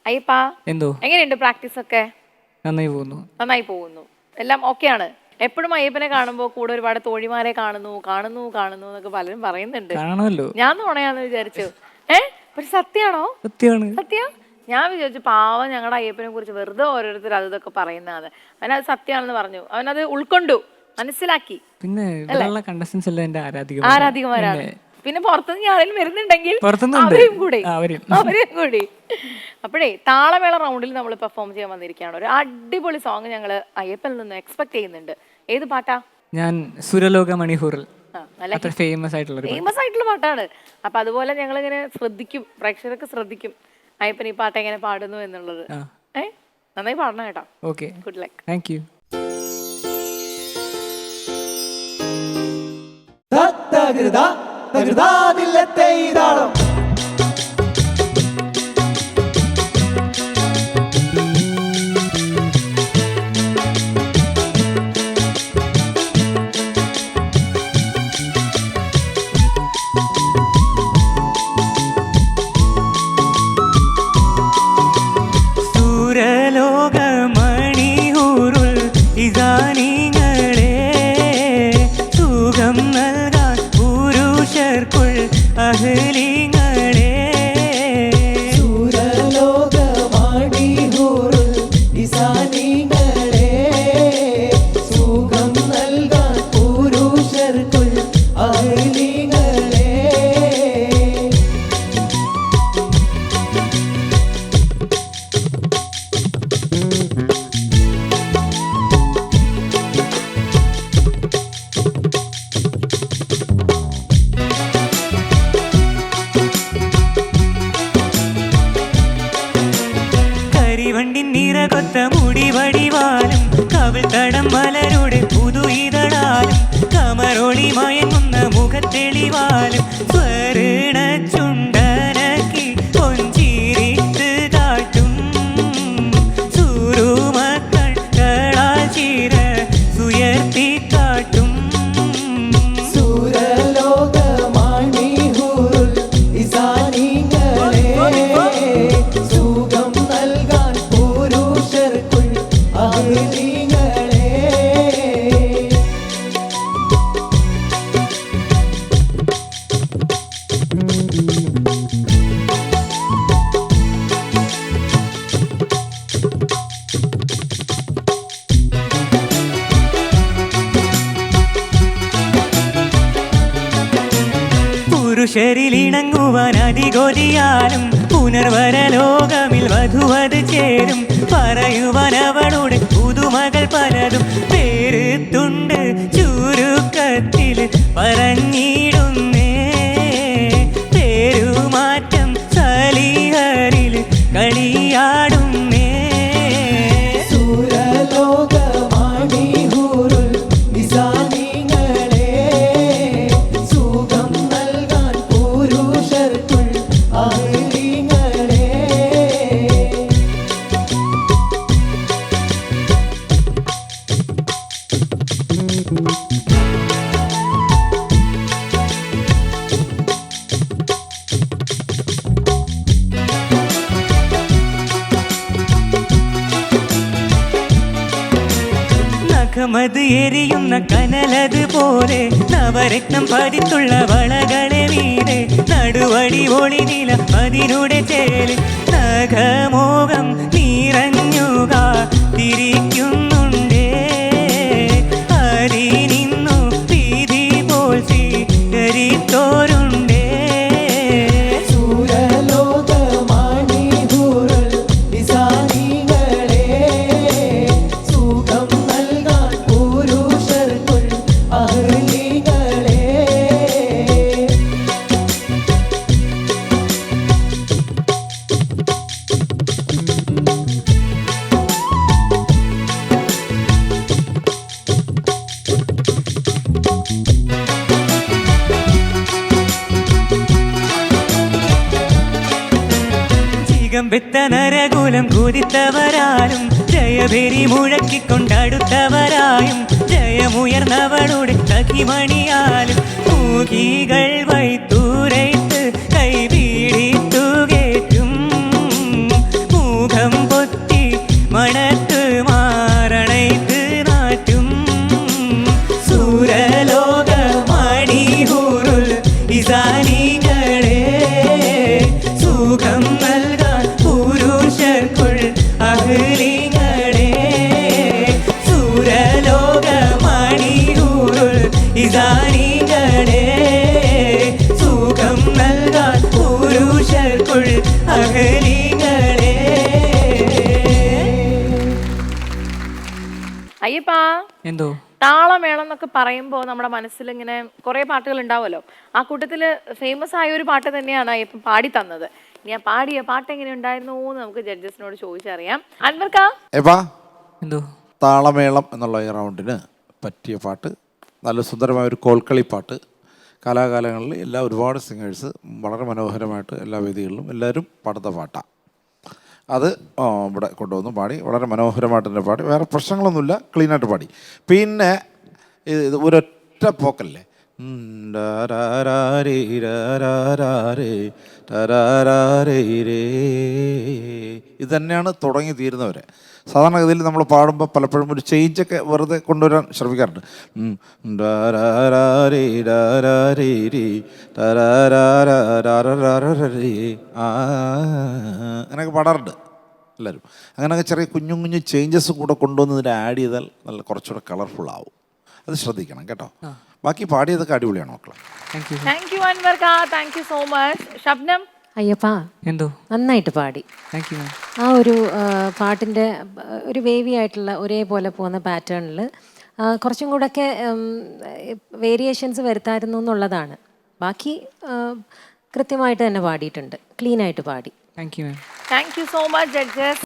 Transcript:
അയ്യപ്പാ എന്തോ എങ്ങനെയുണ്ട് പ്രാക്ടീസ് ഒക്കെ? നന്നായി പോകുന്നു. എല്ലാം ഓക്കെയാണ്. എപ്പോഴും അയ്യപ്പനെ കാണുമ്പോൾ കൂടെ ഒരുപാട് തോഴിമാരെ കാണുന്നു കാണുന്നു കാണുന്നു എന്നൊക്കെ പലരും പറയുന്നുണ്ട്. ഞാൻ നുണയാന്ന് വിചാരിച്ചു. പക്ഷെ സത്യാണോ? സത്യം. ഞാൻ വിചാരിച്ചു പാവം ഞങ്ങളുടെ അയ്യപ്പനെ കുറിച്ച് വെറുതെ ഓരോരുത്തർ അതൊക്കെ പറയുന്നതാണ്. അവനത് സത്യമാണെന്ന് പറഞ്ഞു. അവനത് ഉൾക്കൊണ്ടു, മനസ്സിലാക്കി. പിന്നെ ആരാധികമാരാണ്. പിന്നെ പുറത്തുനിന്ന് ആരെങ്കിലും വരുന്നുണ്ടെങ്കിൽ അവരെയും കൂടി. അപ്പോഴേ താളമേള റൗണ്ടിൽ നമ്മൾ പെർഫോം ചെയ്യാൻ വന്നിരിക്കുകയാണ്. ഒരു അടിപൊളി സോങ് ഞങ്ങൾ അയ്യപ്പനിൽ നിന്ന് എക്സ്പെക്ട് ചെയ്യുന്നുണ്ട്. ഏത് പാട്ടാ? ഞാൻ സുരലോക മണിഹൂറിൽ ഫേമസ് ആയിട്ടുള്ള പാട്ടാണ്. അപ്പൊ അതുപോലെ ഞങ്ങൾ ഇങ്ങനെ ശ്രദ്ധിക്കും, പ്രേക്ഷകർക്ക് ശ്രദ്ധിക്കും അയ്യപ്പൻ ഈ പാട്ട് എങ്ങനെ പാടുന്നു എന്നുള്ളത്. നന്നായി പാടണം കേട്ടോ. Good luck. Thank you. മുടിവടിവാലും കവിൾ തടം മലരുടെ പുതു ഇതളാലും കമറോളി മയങ്ങുന്ന മുഖത്തെളിവാലും സ്വർണ ചുണ്ടനക്കി പൊഞ്ചിരിത്ത് താട്ടും സൂരുമക്കളാൽ ചീര സുയർത്തി കാട്ടും പുരുഷരിലിണങ്ങുവാൻ അതികൊതിയാലും പുനർവരലോകമിൽ വധുവത് ചേരും പറയുവാൻ അവളുടെ പുതുമകൾ പലതും പേരുത്തുണ്ട് ചുരുക്കത്തിൽ പറഞ്ഞിടുന്നേ പേരുമാറ്റം സലിഹരിൽ കളിയാടുന്നേ നഖമത് എരിയുന്ന കനലത് പോലെ നവരത്നം പതിത്തുള്ള വളകളെ വീരെ നടുവടി ഒളി നില അതിലൂടെ ചേല് നഖമോഹം നിറഞ്ഞുക തിരിക്കുന്നുണ്ടേ അതിനിന്നു വീതി പോൽ സ്വീകരിത്തോരുണ്ടേ നരകുലം കുതിത്തവരാലും ജയഭേരി മുഴക്കിക്കൊണ്ടടുത്തവരായും ജയമുയർന്നവളുടെ സഖിമണിയാലും മൂകികൾ വൈത്തൂരൈത്ത് കൈപിടിത്തു കേറ്റും ഇസാനികളെ സുഖം നൽകാൻ പുരുഷർക്കുൾ അഹ്ലിങ്ങളെ സുരലോക മണിയൂരുൾ ഇസാനികളെ സുഖം നൽകാൻ പുരുഷർക്കുൾ അഹ്ലിങ്ങളെ. അയ്യപ്പാ, എന്തോ താളമേളം എന്നൊക്കെ പറയുമ്പോൾ നമ്മുടെ മനസ്സിൽ ഇങ്ങനെ കുറെ പാട്ടുകൾ ഉണ്ടാവുമല്ലോ. ആ കൂട്ടത്തിൽ ഫേമസ് ആയ ഒരു പാട്ട് തന്നെയാണ് അയ്യപ്പൻ പാടി തന്നത്. ഇനി ആ പാടിയ പാട്ട് എങ്ങനെ ഉണ്ടായിരുന്നു എന്ന് നമുക്ക് ജഡ്ജസിനോട് ചോദിച്ചറിയാം. അൻവർക്കാ, എന്തോ താളമേളം എന്നുള്ള ഈ റൗണ്ടിന് പറ്റിയ പാട്ട്, നല്ല സുന്ദരമായ ഒരു കോൽക്കളി പാട്ട്. കാലാകാലങ്ങളിൽ ഒരുപാട് സിംഗേഴ്സ് വളരെ മനോഹരമായിട്ട് എല്ലാ വേദികളിലും എല്ലാവരും പാടുന്ന പാട്ടാണ്. അത് ഇവിടെ കൊണ്ടുവന്ന് പാടി വളരെ മനോഹരമായിട്ട് തന്നെ പാടി, വേറെ പ്രശ്നങ്ങളൊന്നുമില്ല, ക്ലീനായിട്ട് പാടി. പിന്നെ ഇത് ഒരൊറ്റ പോക്കല്ലേ, ഇത് തന്നെയാണ് തുടങ്ങി തീരുന്നവരെ. സാധാരണഗതിയിൽ നമ്മൾ പാടുമ്പോൾ പലപ്പോഴും ഒരു ചേഞ്ചൊക്കെ വെറുതെ കൊണ്ടുവരാൻ ശ്രമിക്കാറുണ്ട്. അങ്ങനെയൊക്കെ പാടാറുണ്ട് എല്ലാവരും. അങ്ങനെയൊക്കെ ചെറിയ കുഞ്ഞു കുഞ്ഞു ചേഞ്ചസ് കൂടെ കൊണ്ടുവന്നതിന് ആഡ് ചെയ്താൽ നല്ല കുറച്ചുകൂടെ കളർഫുൾ ആവും. അത് ശ്രദ്ധിക്കണം കേട്ടോ. ബാക്കി പാടിയതൊക്കെ അടിപൊളിയാണ് മക്കളെ. താങ്ക് യു അൻവർക്ക, thank you so much. Shabnam, അയ്യപ്പാ, എന്തോ നന്നായിട്ട് പാടി. Thank you. ആ ഒരു പാട്ടിൻ്റെ ഒരു വേവി ആയിട്ടുള്ള ഒരേപോലെ പോകുന്ന പാറ്റേണിൽ കുറച്ചും കൂടെയൊക്കെ വേരിയേഷൻസ് വരുത്തായിരുന്നു എന്നുള്ളതാണ്. ബാക്കി കൃത്യമായിട്ട് തന്നെ പാടിയിട്ടുണ്ട്, ക്ലീനായിട്ട് പാടി. Thank you ma'am. Thank you so much judges.